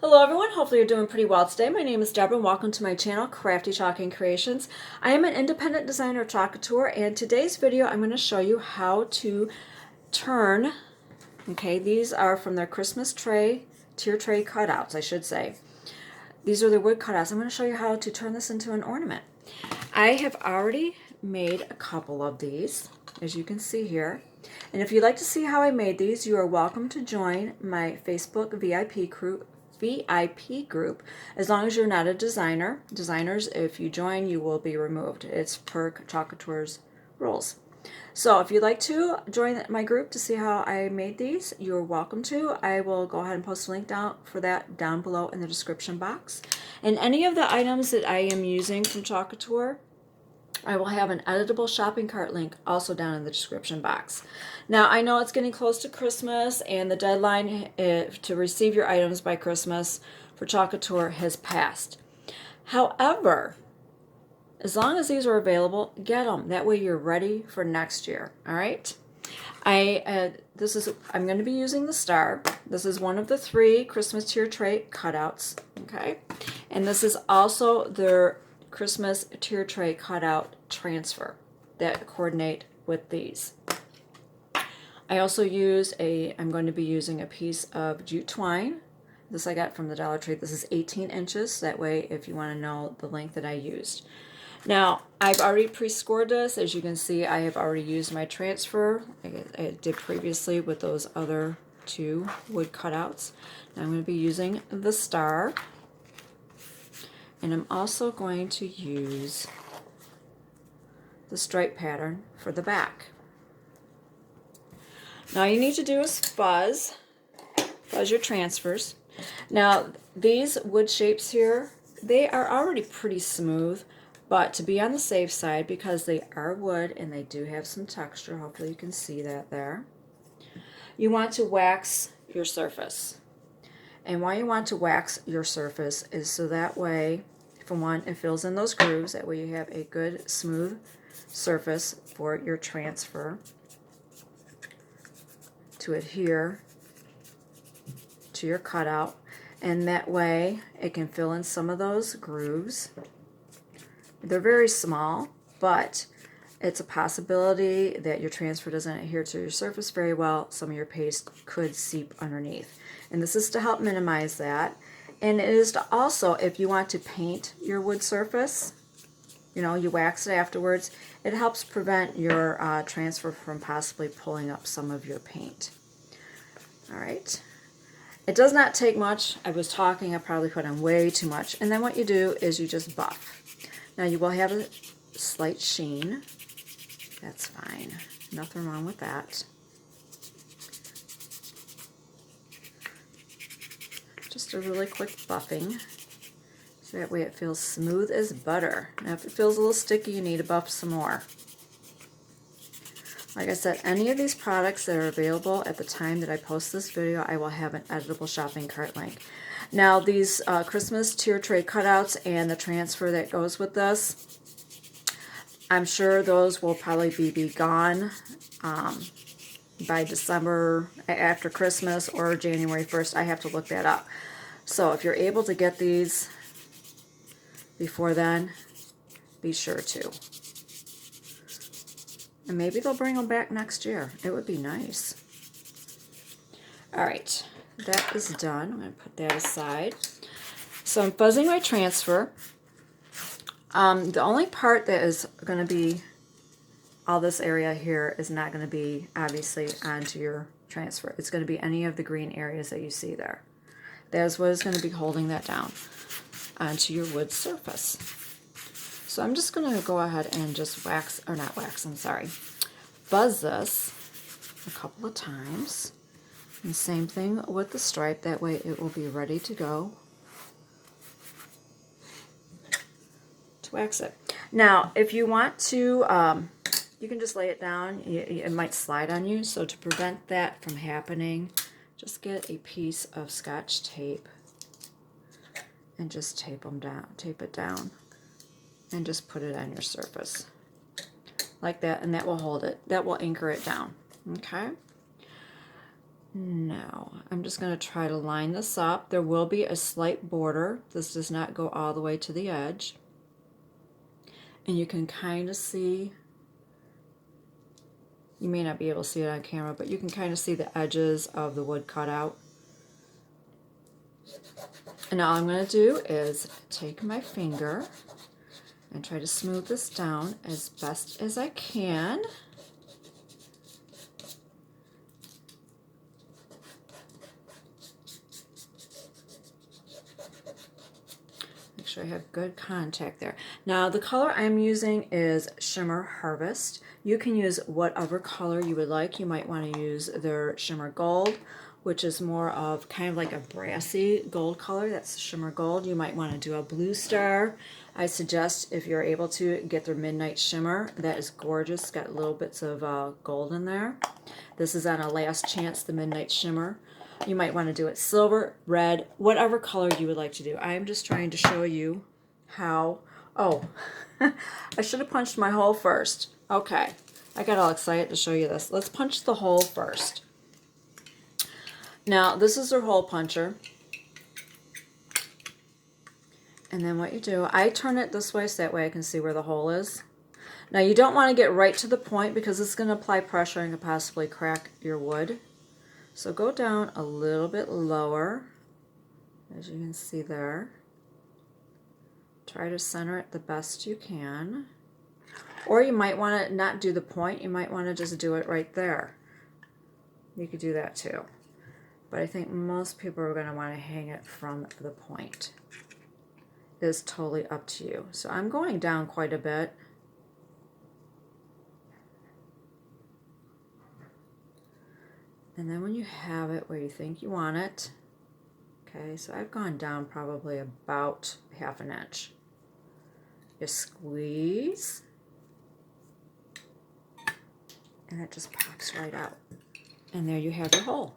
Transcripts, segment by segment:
Hello everyone, hopefully you're doing pretty well today. My name is Deborah and welcome to my channel, Crafty Chalk Creations. I am an independent designer of Chalk Couture, and today's video I'm going to show you how to turn, these are from their Christmas tray, tier tray cutouts, I should say. These are the wood cutouts. I'm going to show you how to turn this into an ornament. I have already made a couple of these, as you can see here. And if you'd like to see how I made these, you are welcome to join my Facebook VIP group, as long as you're not a designer. Designers, if you join, you will be removed. It's per Chalk Couture's rules. So if you'd like to join my group to see how I made these, you're welcome to. I will go ahead and post a link down for that down below in the description box. And any of the items that I am using from Chalk Couture, I will have an editable shopping cart link also down in the description box. Now, I know it's getting close to Christmas, and the deadline to receive your items by Christmas for Chalk Couture has passed. However, as long as these are available, get them. That way you're ready for next year. All right. I'm going to be using the star. This is one of the 3 Christmas tier tray cutouts. Okay, and this is also their Christmas tier tray cutout transfer that coordinate with these. I also I'm going to be using a piece of jute twine. This I got from the Dollar Tree. This is 18 inches. That way, if you want to know the length that I used. Now, I've already pre-scored this. As you can see, I have already used my transfer. I did previously with those other 2 wood cutouts. Now I'm going to be using the star. And I'm also going to use the stripe pattern for the back. Now all you need to do is fuzz your transfers. Now these wood shapes here, they are already pretty smooth, but to be on the safe side, because they are wood and they do have some texture, hopefully you can see that there, you want to wax your surface. And why you want to wax your surface is so that way, for one, it fills in those grooves. That way you have a good smooth surface for your transfer to adhere to your cutout. And that way it can fill in some of those grooves. They're very small, but it's a possibility that your transfer doesn't adhere to your surface very well. Some of your paste could seep underneath. And this is to help minimize that. And it is to also, if you want to paint your wood surface, you wax it afterwards, it helps prevent your transfer from possibly pulling up some of your paint. All right. It does not take much. I was talking, I probably put on way too much. And then what you do is you just buff. Now you will have a slight sheen. That's fine. Nothing wrong with that. Just a really quick buffing, so that way it feels smooth as butter. Now if it feels a little sticky, you need to buff some more. Like I said, any of these products that are available at the time that I post this video, I will have an editable shopping cart link. Now these Christmas tier tray cutouts and the transfer that goes with this, I'm sure those will probably be gone by December, after Christmas, or January 1st. I have to look that up. So if you're able to get these before then, be sure to. And maybe they'll bring them back next year. It would be nice. All right, that is done. I'm going to put that aside. So I'm fuzzing my transfer. The only part that is going to be, all this area here is not going to be obviously onto your transfer. It's going to be any of the green areas that you see there. That's what is going to be holding that down onto your wood surface. So I'm just going to go ahead and just fuzz this a couple of times. And same thing with the stripe. That way it will be ready to go to wax it. Now, if you want to, you can just lay it down. It might slide on you. So to prevent that from happening, just get a piece of Scotch tape and just tape it down, and just put it on your surface like that, and that will hold it. That will anchor it down. Okay. Now, I'm just going to try to line this up. There will be a slight border. This does not go all the way to the edge. And you can kind of see, you may not be able to see it on camera, but you can kind of see the edges of the wood cutout. And all I'm going to do is take my finger and try to smooth this down as best as I can. Make sure I have good contact there. Now the color I'm using is Shimmer Harvest. You can use whatever color you would like. You might want to use their Shimmer Gold, which is more of kind of like a brassy gold color. That's Shimmer Gold. You might want to do a Blue Star. I suggest, if you're able to, get their Midnight Shimmer. That is gorgeous. It's got little bits of gold in there. This is on a last chance, the Midnight Shimmer. You might want to do it silver, red, whatever color you would like to do. I'm just trying to show you how. Oh, I should have punched my hole first. Okay, I got all excited to show you this. Let's punch the hole first. Now, this is their hole puncher. And then what you do, I turn it this way so that way I can see where the hole is. Now, you don't want to get right to the point because it's going to apply pressure and could possibly crack your wood. So go down a little bit lower, as you can see there. Try to center it the best you can. Or you might want to not do the point, you might want to just do it right there. You could do that too. But I think most people are going to want to hang it from the point. It is totally up to you. So I'm going down quite a bit. And then when you have it where you think you want it, okay, so I've gone down probably about ½ an inch. You squeeze, and it just pops right out. And there you have your hole.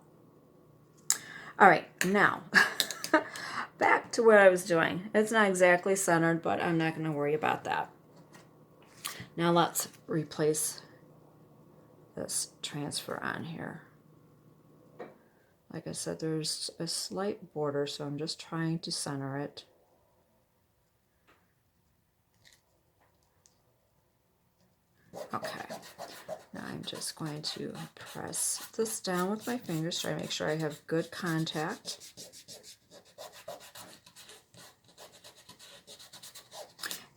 All right, now, back to what I was doing. It's not exactly centered, but I'm not going to worry about that. Now let's replace this transfer on here. Like I said, there's a slight border, so I'm just trying to center it. Okay, now I'm just going to press this down with my fingers, try to make sure I have good contact.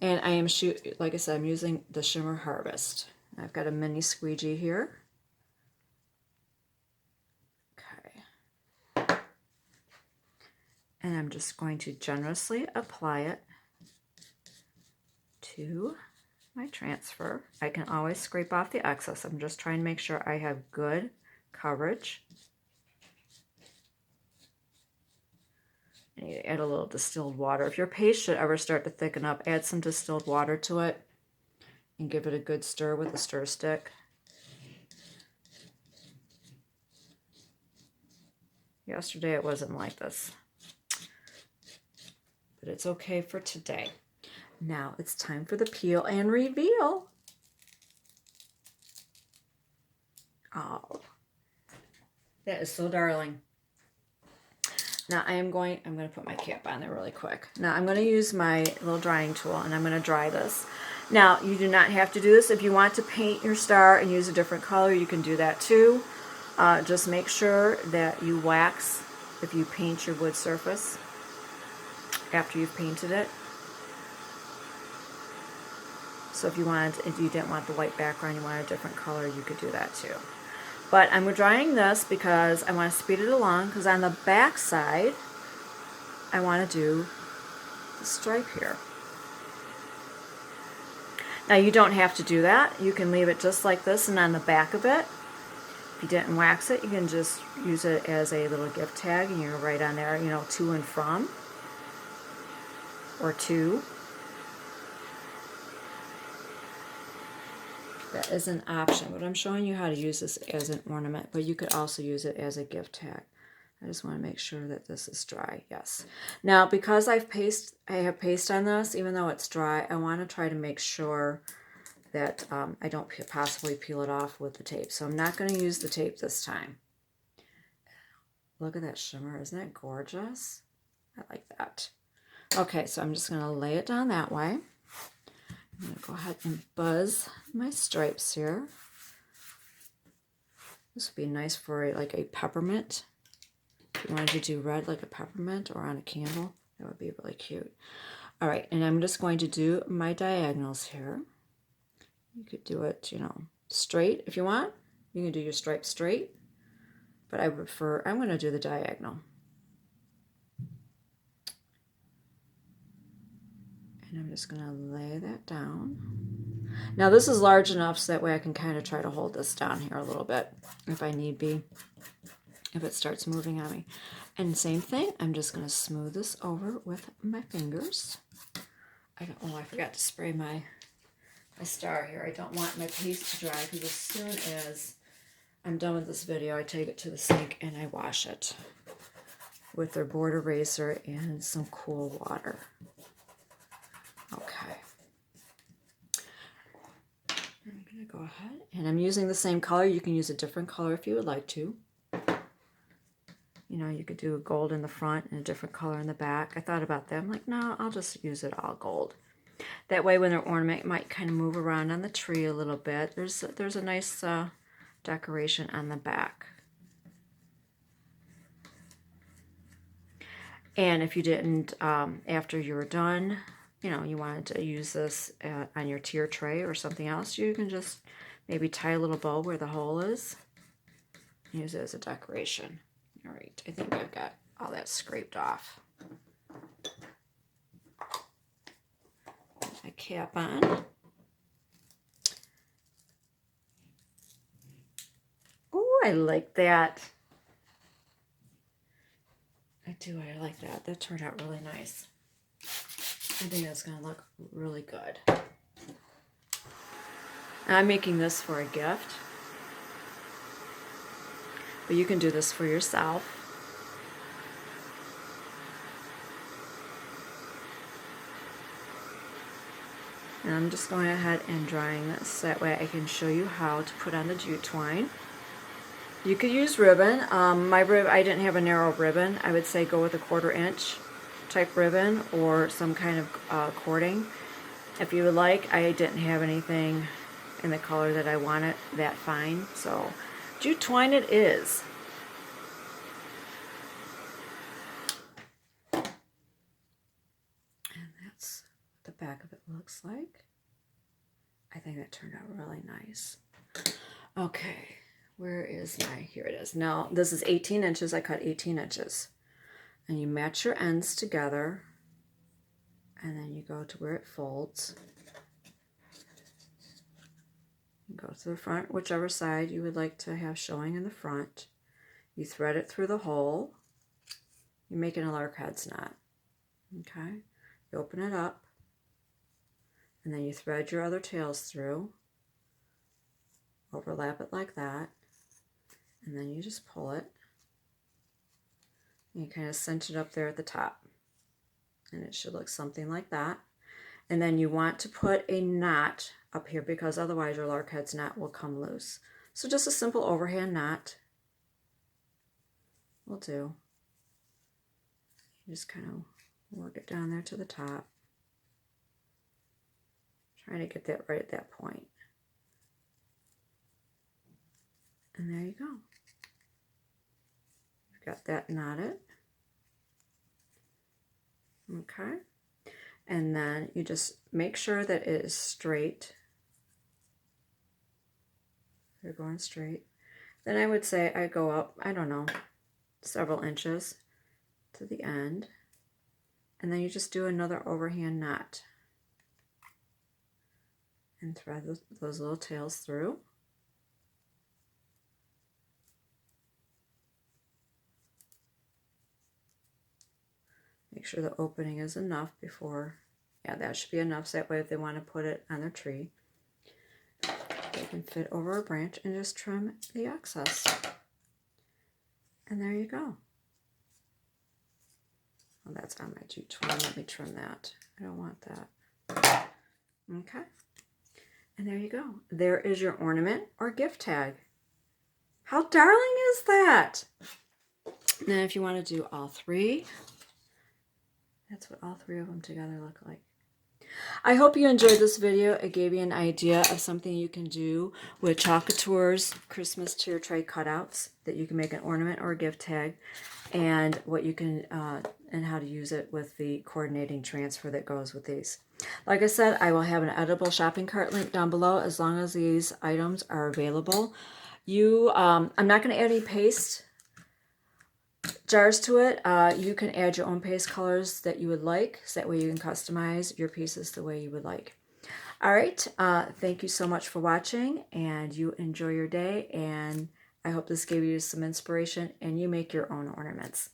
And I am, like I said, I'm using the Shimmer Harvest. I've got a mini squeegee here. And I'm just going to generously apply it to my transfer. I can always scrape off the excess. I'm just trying to make sure I have good coverage. And you add a little distilled water. If your paste should ever start to thicken up, add some distilled water to it and give it a good stir with a stir stick. Yesterday it wasn't like this, but it's okay for today. Now it's time for the peel and reveal. Oh, that is so darling. Now I'm going to put my cap on there really quick. Now I'm going to use my little drying tool and I'm going to dry this. Now you do not have to do this. If you want to paint your star and use a different color, you can do that too. Just make sure that you wax if you paint your wood surface after you've painted it. So if you didn't want the white background, you want a different color, you could do that too. But I'm drying this because I want to speed it along, because on the back side, I want to do the stripe here. Now you don't have to do that. You can leave it just like this, and on the back of it, if you didn't wax it, you can just use it as a little gift tag, and you're right on there, you know, to and from, or to. That is an option, but I'm showing you how to use this as an ornament, but you could also use it as a gift tag. I just want to make sure that this is dry. Yes. Now, because I have paste on this, even though it's dry, I want to try to make sure that I don't possibly peel it off with the tape. So I'm not going to use the tape this time. Look at that shimmer. Isn't that gorgeous? I like that. Okay, so I'm just going to lay it down that way. I'm going to go ahead and buzz my stripes here. This would be nice for like a peppermint. If you wanted to do red like a peppermint or on a candle, that would be really cute. All right, and I'm just going to do my diagonals here. You could do it, you know, straight if you want. You can do your stripe straight, but I prefer, I'm going to do the diagonal. And I'm just going to lay that down. Now this is large enough so that way I can kind of try to hold this down here a little bit if I need be, if it starts moving on me. And same thing, I'm just going to smooth this over with my fingers. I forgot to spray my star here. I don't want my paste to dry because as soon as I'm done with this video, I take it to the sink and I wash it with their board eraser and some cool water. Okay. I'm going to go ahead and I'm using the same color. You can use a different color if you would like to. You know, you could do a gold in the front and a different color in the back. I thought about that. I'm like, no, I'll just use it all gold. That way when their ornament might kind of move around on the tree a little bit, there's a nice decoration on the back. And if you didn't, after you were done, you know, you wanted to use this on your tier tray or something else, you can just maybe tie a little bow where the hole is. Use it as a decoration. All right, I think I've got all that scraped off. Put my cap on. Oh, I like that. I do, I like that. That turned out really nice. I think that's going to look really good. I'm making this for a gift, but you can do this for yourself. And I'm just going ahead and drying this. That way I can show you how to put on the jute twine. You could use ribbon. I didn't have a narrow ribbon. I would say go with a 1/4 inch type ribbon or some kind of cording. If you would like, I didn't have anything in the color that I wanted that fine, so jute twine it is. And that's what the back of it looks like. I think that turned out really nice. Okay, where is my, here it is. Now this is 18 inches, I cut 18 inches. And you match your ends together, and then you go to where it folds. You go to the front, whichever side you would like to have showing in the front. You thread it through the hole. You make an lark head's knot. Okay? You open it up, and then you thread your other tails through. Overlap it like that, and then you just pull it. And you kind of cinch it up there at the top. And it should look something like that. And then you want to put a knot up here because otherwise your lark head's knot will come loose. So just a simple overhand knot will do. You just kind of work it down there to the top. Trying to get that right at that point. And there you go. You've got that knotted. Okay, and then you just make sure that it is straight. You're going straight. Then I would say I go up, I don't know, several inches to the end. And then you just do another overhand knot. And thread those little tails through. Make sure the opening is enough before, yeah, that should be enough. So that way if they want to put it on their tree, they can fit over a branch and just trim the excess. And there you go. Well, that's on my jute twine. Let me trim that. I don't want that. Okay. And there you go. There is your ornament or gift tag. How darling is that? And then if you want to do all three, that's what all three of them together look like. I hope you enjoyed this video. It gave you an idea of something you can do with Chalk Couture's Christmas tier tray cutouts that you can make an ornament or a gift tag, and what you can and how to use it with the coordinating transfer that goes with these. Like I said, I will have an editable shopping cart link down below as long as these items are available. I'm not going to add any paste jars to it. You can add your own paste colors that you would like, so that way you can customize your pieces the way you would like. All right, thank you so much for watching, and you enjoy your day, and I hope this gave you some inspiration and you make your own ornaments.